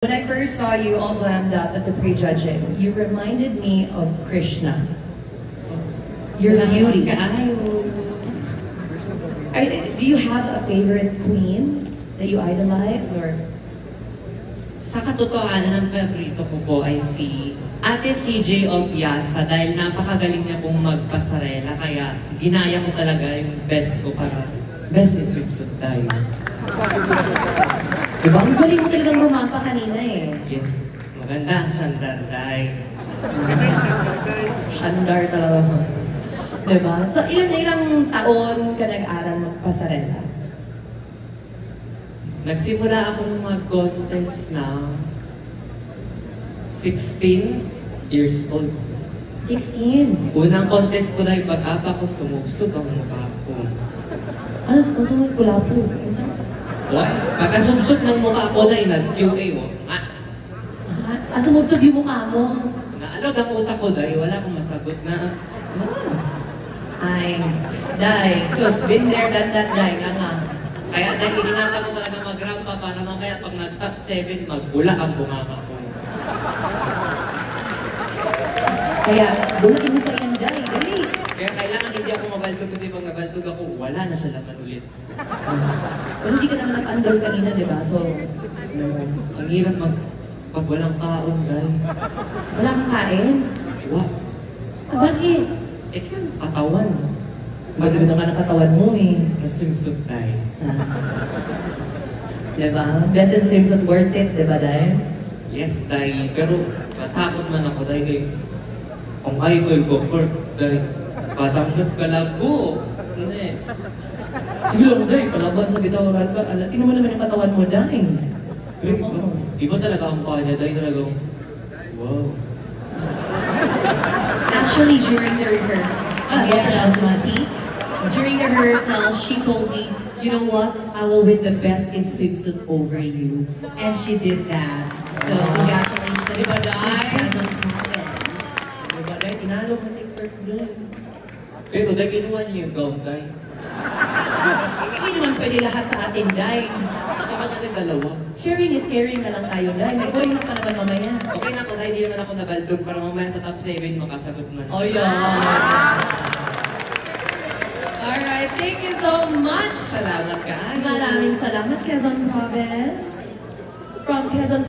When I first saw you all glammed up at the pre-judging, you reminded me of Krishna. Your beauty. Do you have a favorite queen that you idolize, or? Sa katotohanan, ang paborito ko po ay si Ate CJ Opiasa dahil napakagaling niya pong magpasarela, kaya ginaya ko talaga yung best ko para best in swimsuit tayo. Diba? Ang galing mo talagang rumampa kanina eh. Yes, maganda ang shandar dahil. Shandar talaga. Diba? So ilang taon ka nag-aral magpasarela? Nagsimula akong mag-contest na 16 years old. 16? Unang contest ko na yung pag-apa ko, sumubsog ang mukha ko. Ano sa mga kulapo? Why? Pagkasubsog ng mukha ko na nag-QA mo. Sumubsog yung mukha mo? Naalog ang utak ko dahil wala akong masagot na Ay, Day. Sus, been there, done that, Day. Kaya dahil iningatan ko talaga mag-rampa para mamaya pag nag-top 7, magbula ang bunganga ko. Kaya, bulain mo pa yan, Day. Dali! Kaya kailangan hindi ako mabaltog kasi pag nabaltog ako, wala na siya laman ulit. Pero hindi ka naman nag-andor kanina, di ba? So, ang hirap pag walang kaon, dahil. Wala kang kain? What? Bakit? Eh, kaya katawan. Maganda nga ng katawan mo eh. Swimsuit tayo. Diba? Best in swimsuit worth it, diba, Day? Yes, dahil. Pero matakot man ako dahil kay ang idol ko, Kurt, dahil patangkat ka lago. Hindi. Sige lang, Day. Palaban sa bitawan ka. Tingnan mo naman yung katawan mo, Day. Iba talaga ang kanya, dahil talagang, wow. Actually, during the rehearsals, I get a chance to speak. During the rehearsal, she told me, you know what? I will win the best in swimsuit over you. And she did that. So, congratulations. Diba, Day? Diba, Day? Tinalo mo si Kurt doon. Pero dahil kinuha niyo yung gown, dahil. Hindi naman pwede lahat sa atin, Day. Saka natin dalawa. Sharing is caring na lang tayo, Day. May kulit pa naman mamaya. Okay na ako, dahil hindi naman ako nabaldog para mamaya sa top 7 makasagot man. Oh, yeah. Alright, thank you so much. Salamat ka. Maraming salamat, Quezon Province. From Quezon